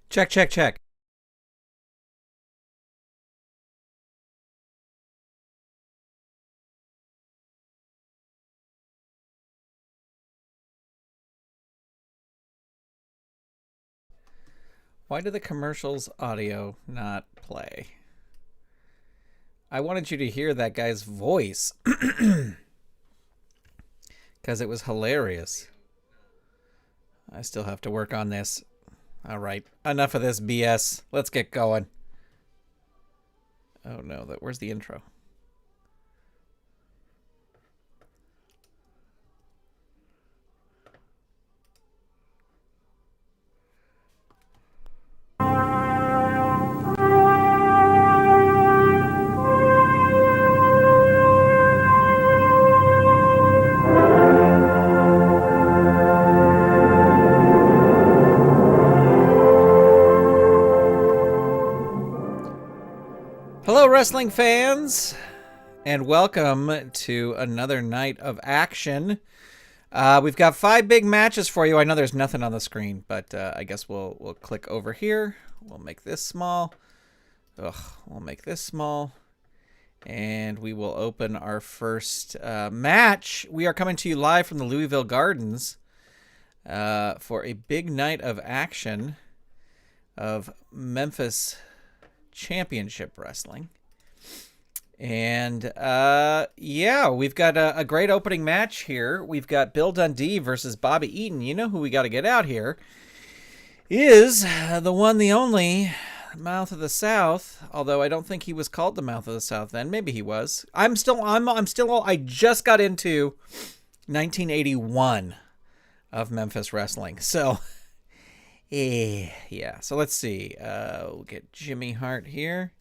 Check, check, check. Why did the commercials audio not play? I wanted you to hear that guy's voice because it was hilarious. I still have to work on this. All right, enough of this BS. Let's get going. Oh no, where's the intro? Hello, wrestling fans, and welcome to another night of action. We've got 5 big matches for you. I know there's nothing on the screen, but I guess we'll click over here. We'll make this small. We'll make this small. And we will open our first match. We are coming to you live from the Louisville Gardens for a big night of action of Memphis Championship Wrestling. And yeah, we've got a great opening match here. We've got Bill Dundee versus Bobby Eaton. You know who we got to get out here is the one, the only Mouth of the South. Although I don't think he was called the Mouth of the South then. Maybe he was. I just got into 1981 of Memphis wrestling. So yeah, so let's see. We'll get Jimmy Hart here.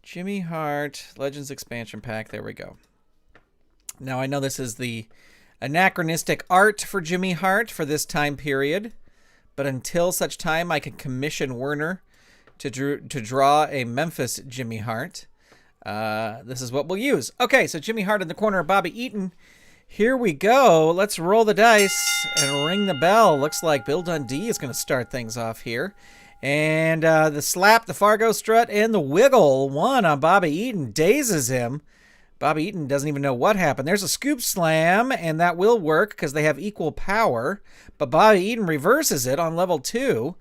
Jimmy Hart, Legends Expansion Pack. There we go. Now, I know this is the anachronistic art for Jimmy Hart for this time period, but until such time I can commission Werner to draw a Memphis Jimmy Hart, this is what we'll use. Okay, so Jimmy Hart in the corner of Bobby Eaton. Here we go. Let's roll the dice and ring the bell. Looks like Bill Dundee is going to start things off here. And the slap, the Fargo strut, and the wiggle one on Bobby Eaton dazes him. Bobby Eaton doesn't even know what happened. There's a scoop slam, and that will work because they have equal power. But Bobby Eaton reverses it on level 2.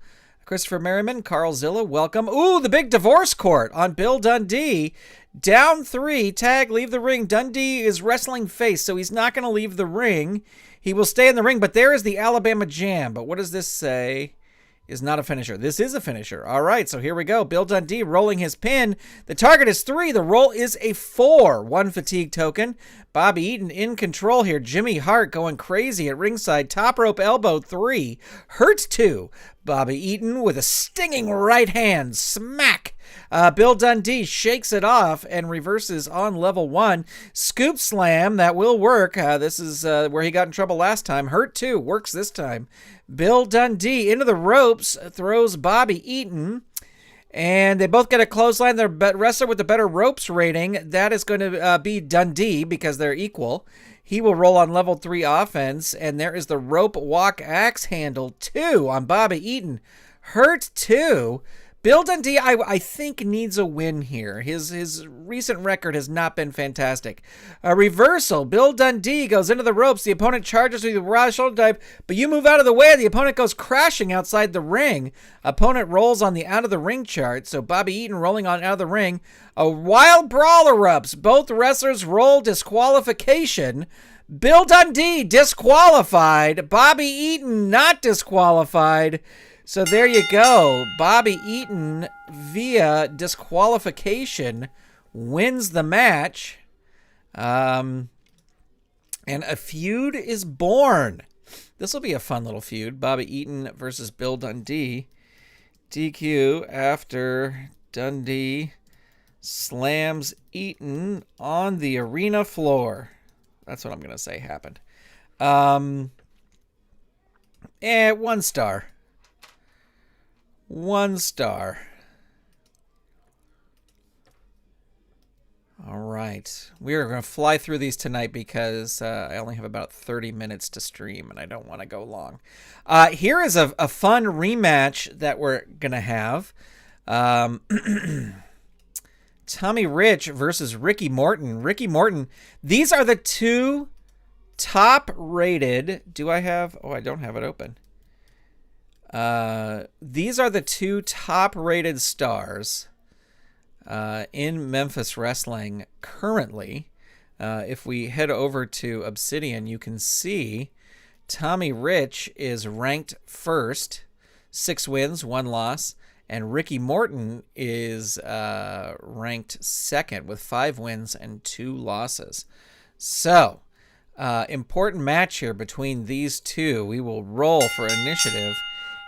Christopher Merriman, Carl Zilla, welcome. Ooh, the big divorce court on Bill Dundee. Down 3, tag, leave the ring. Dundee is wrestling face, so he's not going to leave the ring. He will stay in the ring, but there is the Alabama Jam. But what does this say? Is not a finisher. This is a finisher. All right, so here we go. Bill Dundee rolling his pin. The target is 3. The roll is a 4. 1 fatigue token. Bobby Eaton in control here. Jimmy Hart going crazy at ringside. Top rope elbow 3. Hurt 2. Bobby Eaton with a stinging right hand. Smack. Bill Dundee shakes it off and reverses on level 1. Scoop slam. That will work. This is where he got in trouble last time. Hurt 2. Works this time. Bill Dundee into the ropes, throws Bobby Eaton, and they both get a clothesline. Their wrestler with the better ropes rating, that is going to be Dundee because they're equal. He will roll on level 3 offense, and there is the rope walk axe handle 2 on Bobby Eaton. Hurt 2. Bill Dundee, I think, needs a win here. His recent record has not been fantastic. A reversal. Bill Dundee goes into the ropes. The opponent charges with the broad shoulder dive, but you move out of the way. The opponent goes crashing outside the ring. Opponent rolls on the out of the ring chart, so Bobby Eaton rolling on out of the ring. A wild brawl erupts. Both wrestlers roll disqualification. Bill Dundee disqualified. Bobby Eaton not disqualified. So there you go. Bobby Eaton, via disqualification, wins the match. And a feud is born. This will be a fun little feud. Bobby Eaton versus Bill Dundee. DQ after Dundee slams Eaton on the arena floor. That's what I'm going to say happened. 1 star. 1 star. All right. We are going to fly through these tonight because I only have about 30 minutes to stream, and I don't want to go long. Here is a fun rematch that we're going to have. Tommy Rich versus Ricky Morton. Ricky Morton. These are the two top-rated... Do I have... Oh, I don't have it open. These are the two top-rated stars in Memphis wrestling currently. If we head over to Obsidian, you can see Tommy Rich is ranked first, 6 wins, 1 loss, and Ricky Morton is ranked second with 5 wins and 2 losses. So, important match here between these two. We will roll for initiative,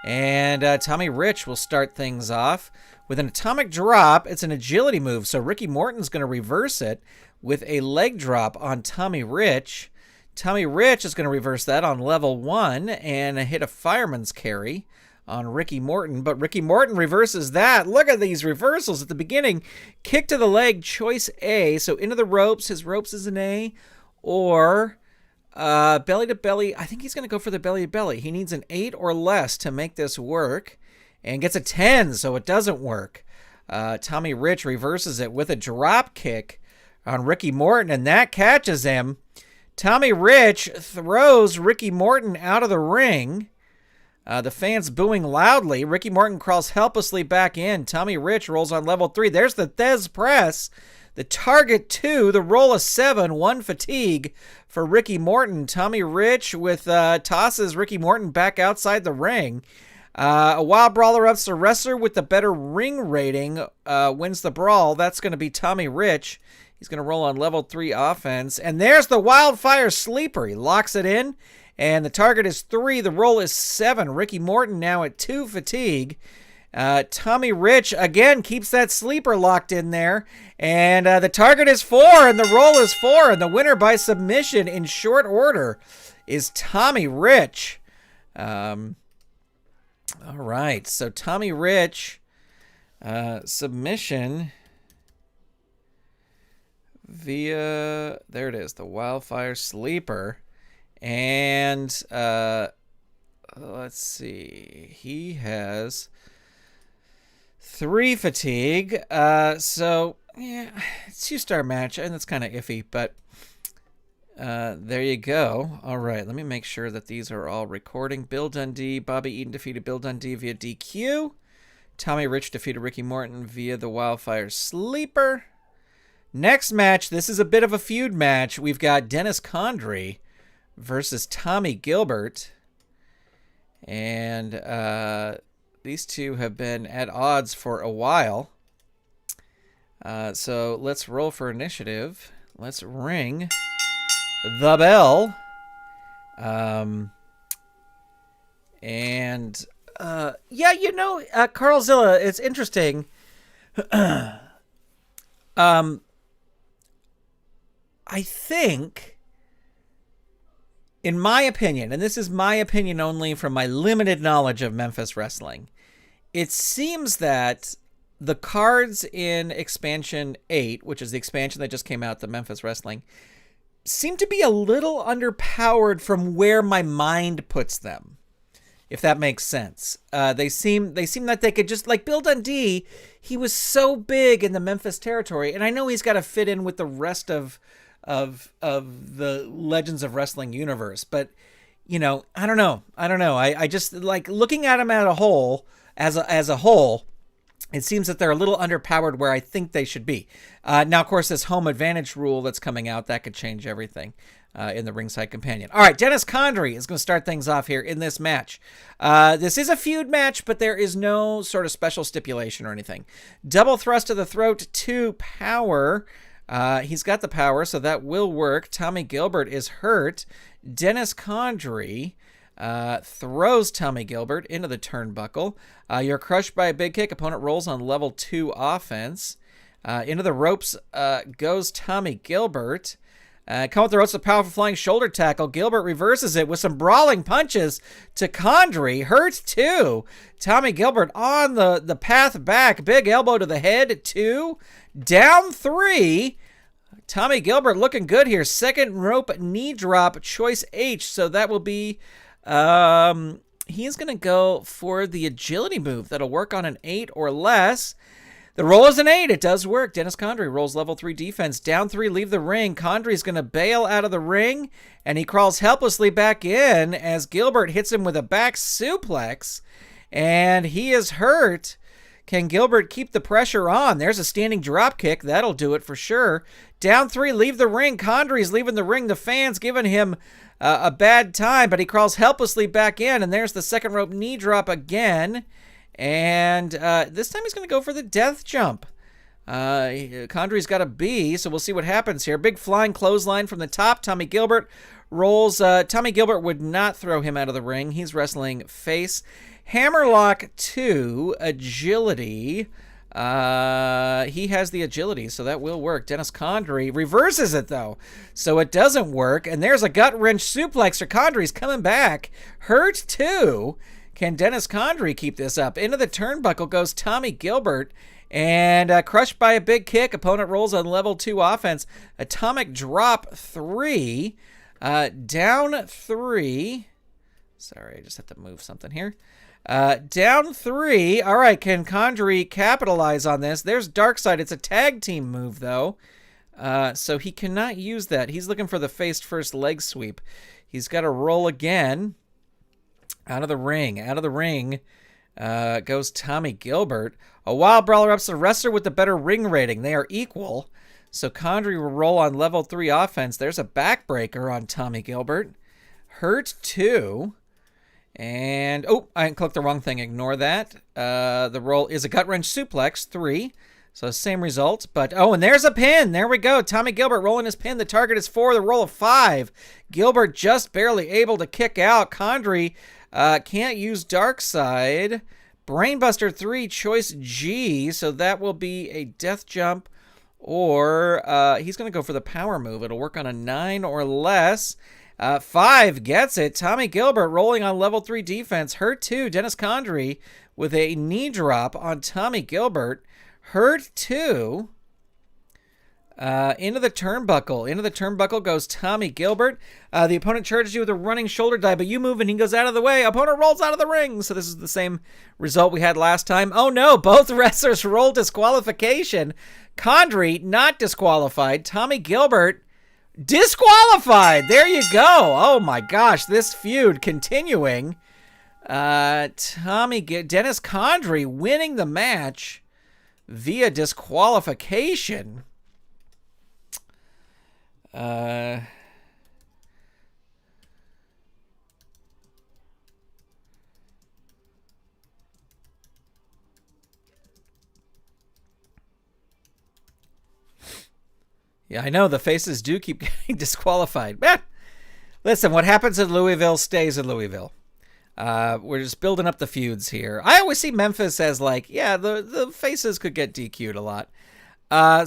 and Tommy Rich will start things off with an atomic drop. It's an agility move, so Ricky Morton's going to reverse it with a leg drop on Tommy Rich. Tommy Rich is going to reverse that on level 1 and hit a fireman's carry on Ricky Morton, but Ricky Morton reverses that. Look at these reversals at the beginning. Kick to the leg, choice A, so into the ropes. His ropes is an A, or belly to belly. I think he's going to go for the belly to belly. He needs an 8 or less to make this work, and gets a 10, so it doesn't work. Tommy Rich reverses it with a drop kick on Ricky Morton, and that catches him. Tommy Rich throws Ricky Morton out of the ring. The fans booing loudly. Ricky Morton crawls helplessly back in. Tommy Rich rolls on level 3. There's the Thez press. The target 2, the roll of 7, 1 fatigue for Ricky Morton. Tommy Rich with tosses Ricky Morton back outside the ring. A wild brawler ups the wrestler with the better ring rating wins the brawl. That's going to be Tommy Rich. He's going to roll on level 3 offense. And there's the wildfire sleeper. He locks it in. And the target is 3. The roll is 7. Ricky Morton now at 2 fatigue. Tommy Rich, again, keeps that sleeper locked in there. And the target is 4. And the roll is 4. And the winner by submission in short order is Tommy Rich. All right. So Tommy Rich, submission via, there it is, the wildfire sleeper. And let's see, he has 3 fatigue. So yeah, it's a 2-star match, and it's kind of iffy, but there you go. All right, let me make sure that these are all recording. Bill Dundee, BobbyEaton defeated Bill Dundee via DQ. Tommy Rich defeated Ricky Morton via the wildfire sleeper. Next match, this is a bit of a feud match. We've got Dennis Condrey versus Tommy Gilbert. And these two have been at odds for a while. So let's roll for initiative. Let's ring the bell. Yeah, you know, Carlzilla, it's interesting. I think, in my opinion, and this is my opinion only from my limited knowledge of Memphis wrestling, it seems that the cards in Expansion 8, which is the expansion that just came out, the Memphis wrestling, seem to be a little underpowered from where my mind puts them, if that makes sense. They seem that they could just, like Bill Dundee, he was so big in the Memphis territory, and I know he's got to fit in with the rest of the Legends of Wrestling universe, but you know, I don't know. I just like looking at them as a whole. It seems that they're a little underpowered where I think they should be. Now, of course, this home advantage rule that's coming out, that could change everything in the Ringside Companion. All right, Dennis Condrey is going to start things off here in this match. This is a feud match, but there is no sort of special stipulation or anything. Double thrust to the throat, 2 power. He's got the power, so that will work. Tommy Gilbert is hurt. Dennis Condrey throws Tommy Gilbert into the turnbuckle. You're crushed by a big kick. Opponent rolls on level 2 offense. Into the ropes goes Tommy Gilbert. Come with the ropes, a powerful flying shoulder tackle. Gilbert reverses it with some brawling punches to Condrey. Hurt 2. Tommy Gilbert on the path back. Big elbow to the head 2. Down 3. Tommy Gilbert looking good here. Second rope knee drop, choice H. So that will be, he's going to go for the agility move. That'll work on an 8 or less. The roll is an 8. It does work. Dennis Condrey rolls level 3 defense. Down 3, leave the ring. Condrey's going to bail out of the ring, and he crawls helplessly back in as Gilbert hits him with a back suplex, and he is hurt. Can Gilbert keep the pressure on? There's a standing drop kick. That'll do it for sure. Down 3, leave the ring. Condrey's leaving the ring. The fans giving him a bad time, but he crawls helplessly back in, and there's the second rope knee drop again. And this time he's going to go for the death jump. Condrey's got a B, so we'll see what happens here. Big flying clothesline from the top. Tommy Gilbert rolls. Tommy Gilbert would not throw him out of the ring. He's wrestling face. Hammerlock 2, agility. He has the agility, so that will work. Dennis Condrey reverses it, though, so it doesn't work. And there's a gut wrench suplex for Condrey's coming back. Hurt 2. Can Dennis Condrey keep this up? Into the turnbuckle goes Tommy Gilbert, and crushed by a big kick. Opponent rolls on level 2 offense. Atomic drop 3. Down 3. Sorry, I just have to move something here. Down 3. All right, can Condrey capitalize on this? There's Darkside. It's a tag team move, though. So he cannot use that. He's looking for the face first leg sweep. He's got to roll again. Out of the ring goes Tommy Gilbert. A wild brawler ups the wrestler with the better ring rating. They are equal. So Condrey will roll on level 3 offense. There's a backbreaker on Tommy Gilbert. Hurt 2. And, oh, I clicked the wrong thing. Ignore that. The roll is a gut wrench suplex 3. So same result. But, oh, and there's a pin. There we go. Tommy Gilbert rolling his pin. The target is 4. The roll of 5. Gilbert just barely able to kick out. Condrey can't use Darkside. Brainbuster 3, choice G. So that will be a death jump. Or he's going to go for the power move. It'll work on a 9 or less. 5 gets it. Tommy Gilbert rolling on level 3 defense. Hurt 2. Dennis Condrey with a knee drop on Tommy Gilbert. Hurt 2. Into the turnbuckle. Into the turnbuckle goes Tommy Gilbert. The opponent charges you with a running shoulder dive, but you move and he goes out of the way. Opponent rolls out of the ring. So this is the same result we had last time. Oh no, both wrestlers roll disqualification. Condrey not disqualified. Tommy Gilbert disqualified. There you go. Oh my gosh, this feud continuing. Dennis Condrey winning the match via disqualification. Yeah, I know the faces do keep getting disqualified. Listen, what happens in Louisville stays in Louisville. We're just building up the feuds here. I always see Memphis as like, yeah, the faces could get DQ'd a lot.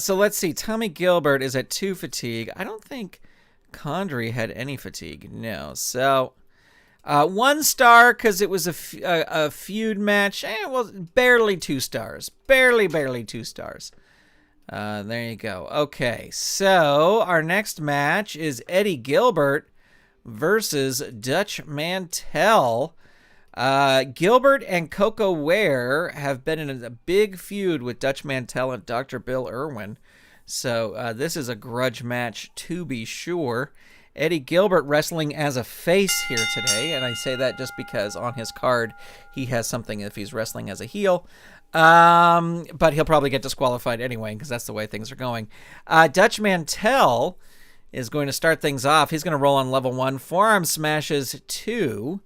So let's see. Tommy Gilbert is at 2 fatigue. I don't think Condrey had any fatigue. No. So 1 star because it was a feud match. Well, barely 2 stars. Barely 2 stars. There you go. Okay. So our next match is Eddie Gilbert versus Dutch Mantell. Gilbert and Koko Ware have been in a big feud with Dutch Mantell and Dr. Bill Irwin. So this is a grudge match to be sure. Eddie Gilbert wrestling as a face here today. And I say that just because on his card he has something if he's wrestling as a heel. But he'll probably get disqualified anyway because that's the way things are going. Dutch Mantell is going to start things off. He's going to roll on level 1. Forearm smashes 2.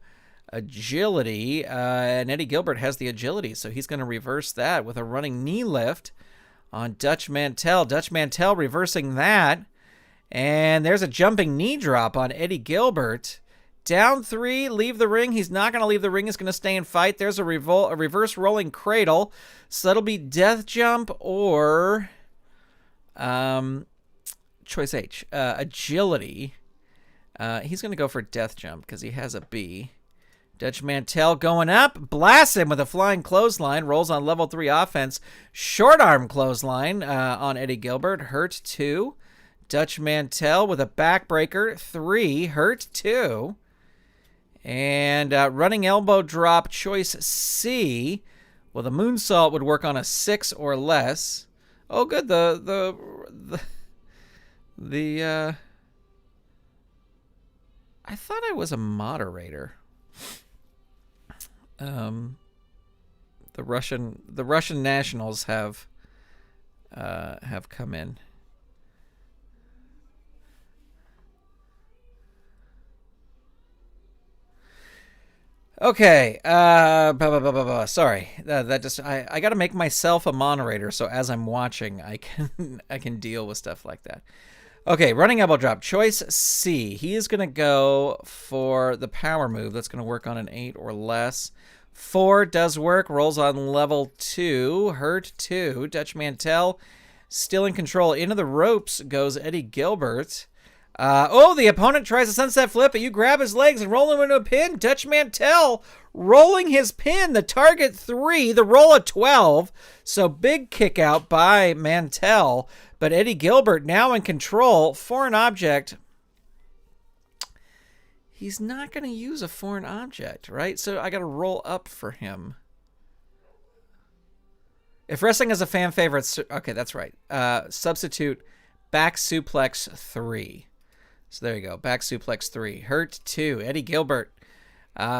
Agility. And Eddie Gilbert has the agility, so he's going to reverse that with a running knee lift on Dutch Mantell. Dutch Mantell reversing that. And there's a jumping knee drop on Eddie Gilbert. Down 3, leave the ring. He's not going to leave the ring. He's going to stay and fight. There's a reverse rolling cradle. So that'll be death jump or choice H. Agility. He's going to go for death jump because he has a B. Dutch Mantell going up. Blasts him with a flying clothesline. Rolls on level 3 offense. Short arm clothesline on Eddie Gilbert. Hurt 2. Dutch Mantell with a backbreaker. 3. Hurt 2. And running elbow drop, choice C. Well, the moonsault would work on a 6 or less. Oh, good. I thought I was a moderator. The Russian nationals have come in. Okay. Sorry. That just I got to make myself a moderator so as I'm watching I can deal with stuff like that. Okay, running elbow drop. Choice C. He is going to go for the power move. That's going to work on an 8 or less. 4 does work. Rolls on level 2. Hurt 2. Dutch Mantell still in control. Into the ropes goes Eddie Gilbert. The opponent tries a sunset flip, but you grab his legs and roll him into a pin. Dutch Mantell rolling his pin. The target 3, the roll a 12. So big kick out by Mantell. But Eddie Gilbert now in control. Foreign object. He's not going to use a foreign object, right? So I got to roll up for him. If wrestling is a fan favorite, okay, that's right. Substitute back suplex 3. So there you go. Back suplex 3. Hurt 2. Eddie Gilbert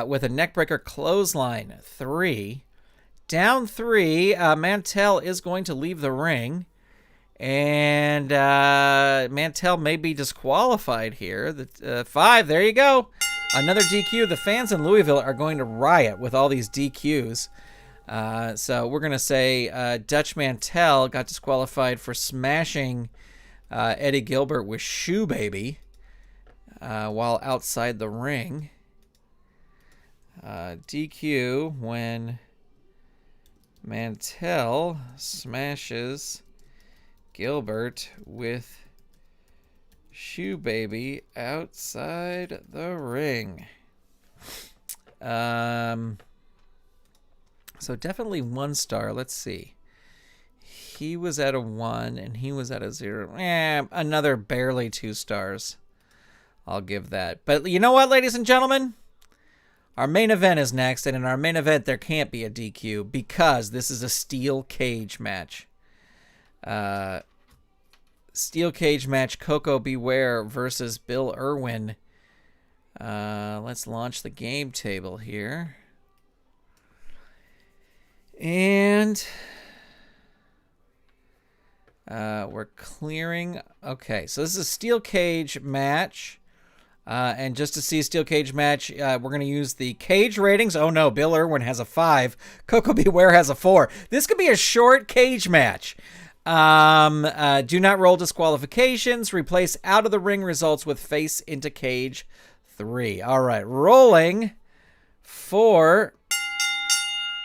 with a neckbreaker clothesline 3. Down 3. Mantell is going to leave the ring. And Mantell may be disqualified here. 5. There you go. Another DQ. The fans in Louisville are going to riot with all these DQs. So we're going to say Dutch Mantell got disqualified for smashing Eddie Gilbert with Shoe Baby while outside the ring. DQ when Mantell smashes Gilbert with Shoe Baby outside the ring. So definitely 1 star. Let's see. He was at a 1 and he was at a 0. Another barely 2 stars. I'll give that. But you know what, ladies and gentlemen? Our main event is next, and in our main event there can't be a DQ because this is a steel cage match. Steel cage match, Koko Ware versus Bill Irwin. Let's launch the game table here. And we're clearing. Okay, so this is a steel cage match. And just to see a steel cage match, we're going to use the cage ratings. Oh no, Bill Irwin has a 5. Koko Ware has a 4. This could be a short cage match. Do not roll disqualifications. Replace out of the ring results with face into cage 3. All right, rolling for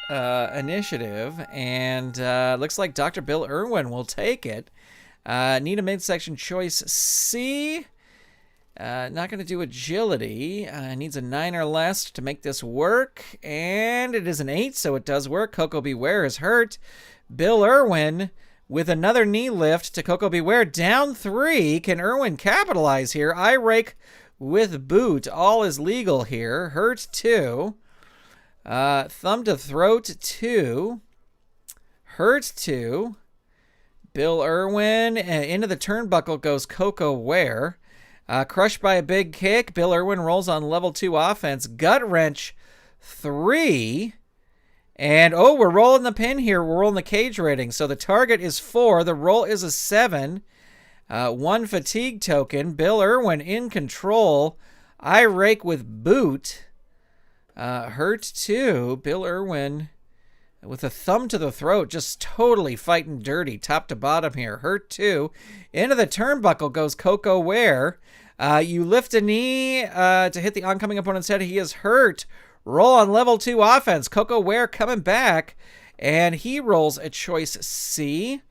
initiative, and looks like Dr. Bill Irwin will take it. Need a midsection choice C. Not going to do agility. Needs a 9 or less to make this work, and it is an 8, so it does work. Koko Ware is hurt. Bill Irwin with another knee lift to Koko Ware. Down 3. Can Irwin capitalize here? Eye rake with boot. All is legal here. Hurt 2. Thumb to throat 2. Hurt 2. Bill Irwin. Into the turnbuckle goes Koko Ware. Crushed by a big kick. Bill Irwin rolls on level 2 offense. Gut wrench 3. And, we're rolling the pin here. We're rolling the cage rating. So the target is 4. The roll is a 7. 1 fatigue token. Bill Irwin in control. Eye rake with boot. Hurt 2. Bill Irwin with a thumb to the throat. Just totally fighting dirty. Top to bottom here. Hurt 2. Into the turnbuckle goes Koko Ware. You lift a knee to hit the oncoming opponent's head. He is hurt. Roll on level 2 offense. Koko Ware coming back, and he rolls a choice C,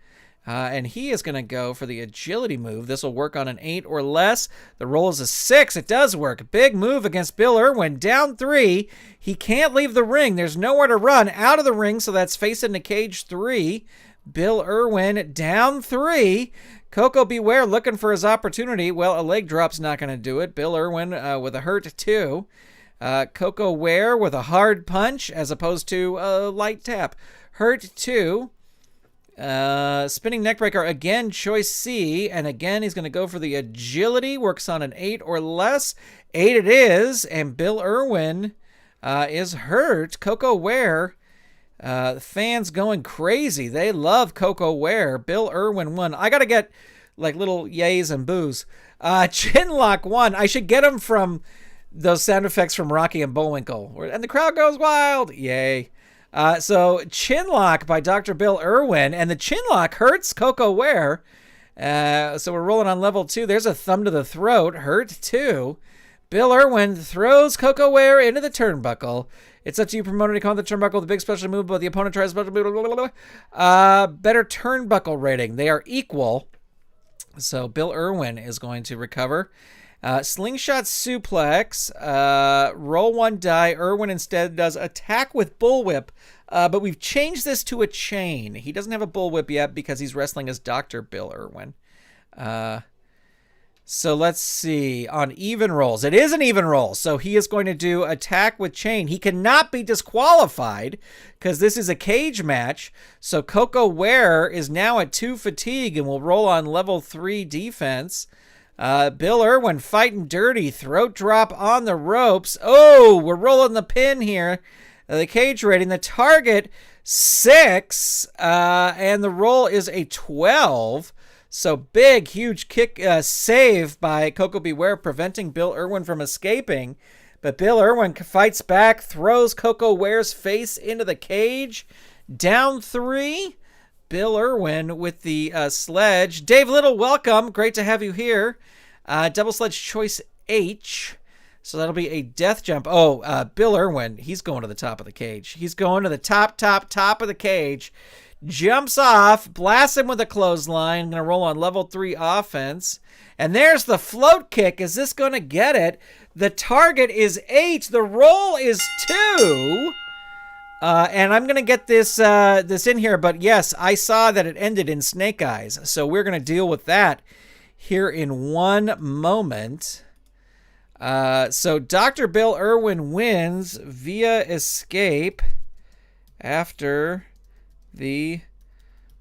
and he is going to go for the agility move. This will work on an 8 or less. The roll is a 6. It does work. Big move against Bill Irwin. Down 3. He can't leave the ring. There's nowhere to run. Out of the ring, so that's face into cage 3. Bill Irwin down 3. Koko Beware looking for his opportunity. Well, a leg drop's not going to do it. Bill Irwin with a hurt 2. Koko Ware with a hard punch as opposed to a light tap. Hurt 2. Spinning neckbreaker again, choice C, and again he's going to go for the agility. Works on an 8 or less. 8 it is, and Bill Irwin is hurt. Koko Ware, fans going crazy. They love Koko Ware. Bill Irwin won. I got to get like little yays and boos. Chinlock won. I should get them from those sound effects from Rocky and Bullwinkle. And the crowd goes wild. Yay. So Chinlock by Dr. Bill Irwin, and the Chinlock hurts Koko Ware. So we're rolling on level 2. There's a thumb to the throat, hurt 2. Bill Irwin throws Koko Ware into the turnbuckle. It's up to you, promoter, to call the turnbuckle the big special move, but the opponent tries special move. Better turnbuckle rating. They are equal. So Bill Irwin is going to recover. Slingshot suplex, roll 1 die. Irwin instead does attack with bullwhip, but we've changed this to a chain. He doesn't have a bullwhip yet because he's wrestling as Dr. Bill Irwin. So let's see. On even rolls, it is an even roll, so he is going to do attack with chain. He cannot be disqualified because this is a cage match. So Koko Ware is now at 2 fatigue and will roll on level 3 defense. Bill Irwin fighting dirty. Throat drop on the ropes. Oh, we're rolling the pin here. The cage rating. The target 6. And the roll is a 12. So big, huge kick save by Koko Beware, preventing Bill Irwin from escaping. But Bill Irwin fights back, throws Koko Ware's face into the cage. Down 3. Bill Irwin with the sledge. Dave Little, welcome. Great to have you here. Double sledge choice H. So that'll be a death jump. Oh, Bill Irwin, he's going to the top of the cage. He's going to the top of the cage. Jumps off, blasts him with a clothesline. Going to roll on level 3 offense. And there's the float kick. Is this going to get it? The target is 8. The roll is 2. And I'm going to get this in here, but yes, I saw that it ended in snake eyes. So we're going to deal with that here in one moment. So Dr. Bill Irwin wins via escape after the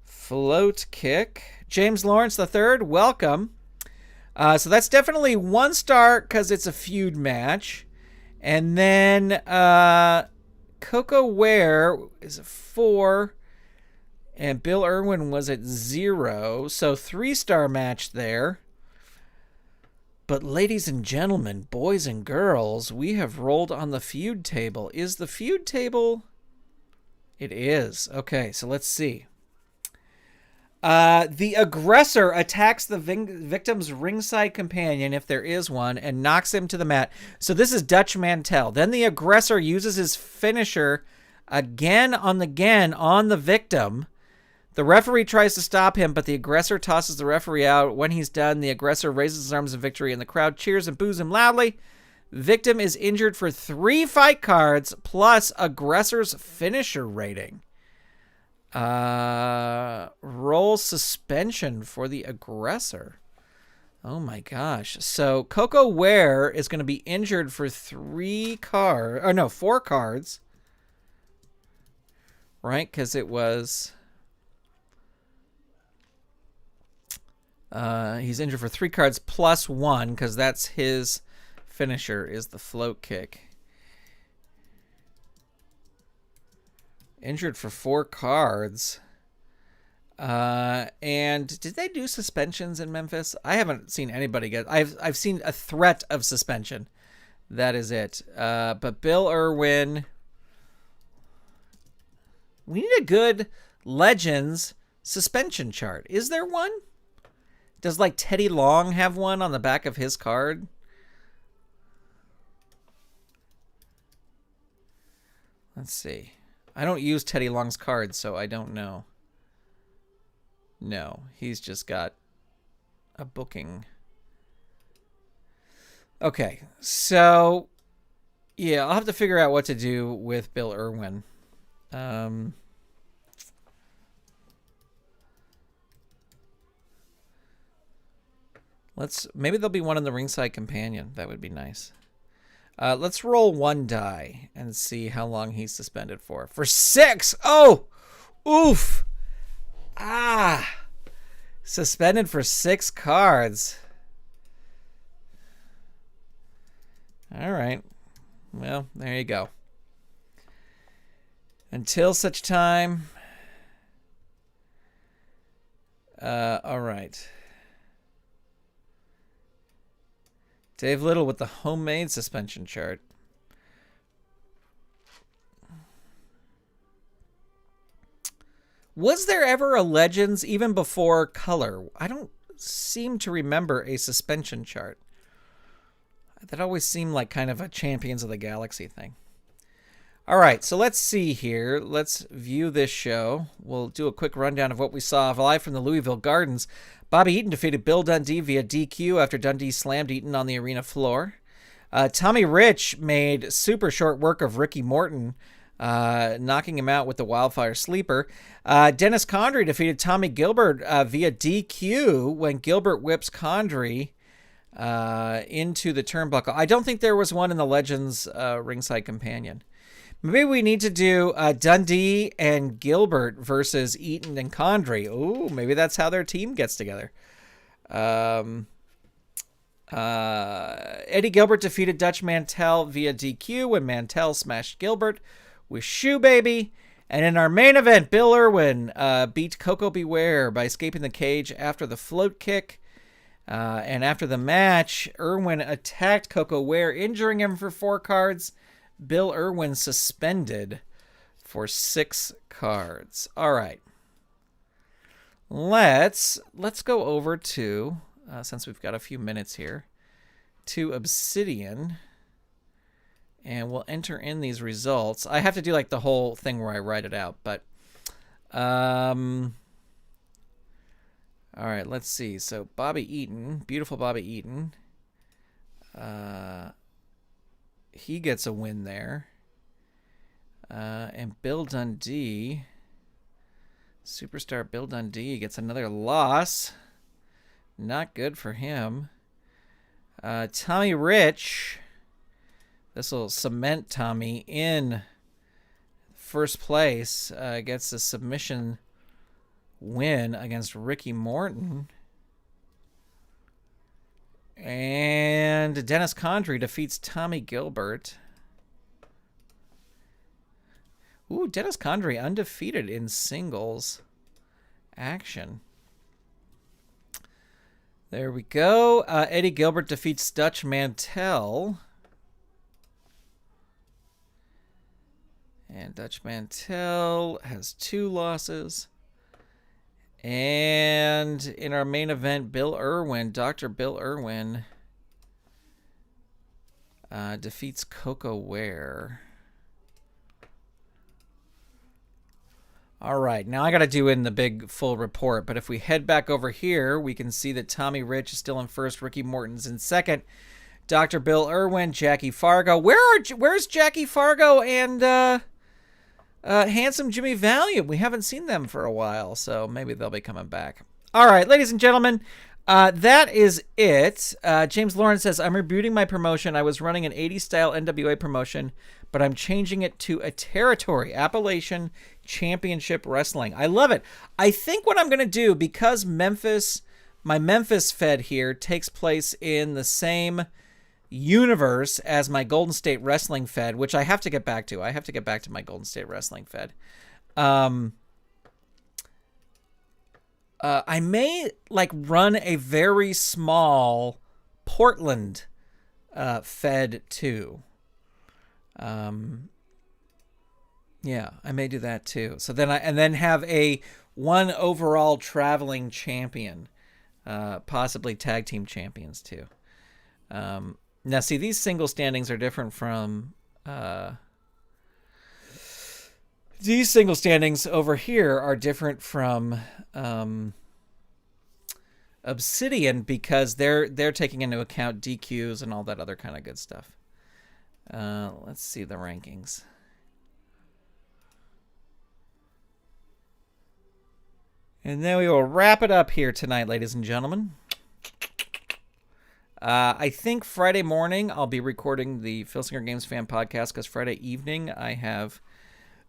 float kick. James Lawrence III, welcome. So that's definitely 1 star because it's a feud match. And then Koko Ware is a 4, and Bill Irwin was at 0, so 3-star match there. But ladies and gentlemen, boys and girls, we have rolled on the feud table. Is the feud table? It is. Okay, so let's see. The aggressor attacks the victim's ringside companion, if there is one, and knocks him to the mat. So this is Dutch Mantell. Then the aggressor uses his finisher again on the victim. The referee tries to stop him, but the aggressor tosses the referee out. When he's done, the aggressor raises his arms in victory, and the crowd cheers and boos him loudly. Victim is injured for 3 fight cards plus aggressor's finisher rating. Roll suspension for the aggressor. Oh my gosh. So Koko Ware is going to be injured for 4 cards. Right? Because it was... he's injured for 3 cards plus 1 because that's his finisher is the float kick. Injured for 4 cards. And did they do suspensions in Memphis? I haven't seen anybody get... I've seen a threat of suspension. That is it. But Bill Irwin... We need a good Legends suspension chart. Is there one? Does, like, Teddy Long have one on the back of his card? Let's see. I don't use Teddy Long's cards, so I don't know. No, he's just got a booking. Okay, so yeah, I'll have to figure out what to do with Bill Irwin. Maybe there'll be one in the ringside companion. That would be nice. Let's roll one die and see how long he's suspended for. For 6! Oh! Oof! Ah! Suspended for 6 cards. All right. Well, there you go. Until such time. All right. Dave Little with the homemade suspension chart. Was there ever a Legends even before color? I don't seem to remember a suspension chart. That always seemed like kind of a Champions of the Galaxy thing. All right, so let's see here. Let's view this show. We'll do a quick rundown of what we saw live from the Louisville Gardens. BobbyEaton defeated Bill Dundee via DQ after Dundee slammed Eaton on the arena floor. Tommy Rich made super short work of Ricky Morton, knocking him out with the Wildfire Sleeper. Dennis Condrey defeated Tommy Gilbert via DQ when Gilbert whips Condrey into the turnbuckle. I don't think there was one in the Legends ringside companion. Maybe we need to do Dundee and Gilbert versus Eaton and Condrey. Ooh, maybe that's how their team gets together. Eddie Gilbert defeated Dutch Mantell via DQ when Mantell smashed Gilbert with Shoe Baby. And in our main event, Bill Irwin beat Koko Ware by escaping the cage after the float kick. And after the match, Irwin attacked Koko Ware, injuring him for 4 cards. Bill Irwin suspended for 6 cards. All right. Let's go over to, since we've got a few minutes here, to Obsidian. And we'll enter in these results. I have to do like the whole thing where I write it out, but all right, let's see. So BobbyEaton, beautiful BobbyEaton. He gets a win there. And Bill Dundee, superstar Bill Dundee, gets another loss. Not good for him. Tommy Rich, this will cement Tommy in first place, gets a submission win against Ricky Morton. And Dennis Condrey defeats Tommy Gilbert. Ooh, Dennis Condrey undefeated in singles action. There we go. Eddie Gilbert defeats Dutch Mantell. And Dutch Mantell has 2 losses. And in our main event, Bill Irwin, Dr. Bill Irwin, defeats Koko Ware. All right, now I got to do in the big full report, but if we head back over here, we can see that Tommy Rich is still in first, Ricky Morton's in second, Dr. Bill Irwin, Jackie Fargo. Where's Jackie Fargo and Handsome Jimmy Valiant? We haven't seen them for a while, so maybe they'll be coming back. All right, ladies and gentlemen, that is it. James Lawrence says, I'm rebooting my promotion. I was running an 80s-style NWA promotion, but I'm changing it to a territory, Appalachian Championship Wrestling. I love it. I think what I'm going to do, because my Memphis Fed here takes place in the same universe as my Golden State Wrestling Fed, which I have to get back to. I have to get back to my Golden State Wrestling Fed. I may run a very small Portland Fed too. Yeah, I may do that too. So then have a one overall traveling champion, possibly tag team champions too. Now, see, these single standings are different from these single standings over here are different from Obsidian, because they're taking into account DQs and all that other kind of good stuff. Let's see the rankings. And then we will wrap it up here tonight, ladies and gentlemen. I think Friday morning I'll be recording the Filsinger Games Fan podcast because Friday evening I have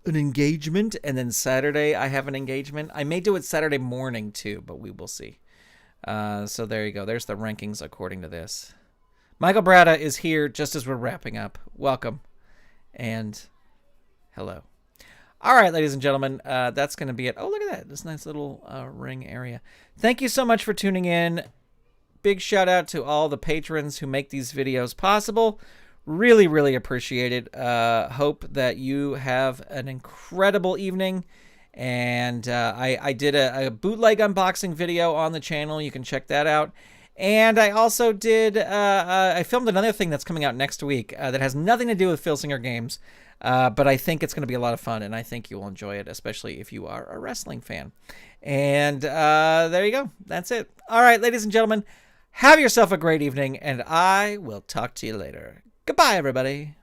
an engagement, and then Saturday I have an engagement. I may do it Saturday morning too, but we will see. So there you go. There's the rankings according to this. Michael Bratta is here just as we're wrapping up. Welcome and hello. All right, ladies and gentlemen, that's going to be it. Oh, look at that. This nice little ring area. Thank you so much for tuning in. Big shout out to all the patrons who make these videos possible. Really, really appreciate it. Hope that you have an incredible evening. And I did a bootleg unboxing video on the channel. You can check that out. And I also did, I filmed another thing that's coming out next week that has nothing to do with Filsinger Games. But I think it's going to be a lot of fun, and I think you will enjoy it, especially if you are a wrestling fan. And there you go. That's it. All right, ladies and gentlemen, have yourself a great evening, and I will talk to you later. Goodbye, everybody.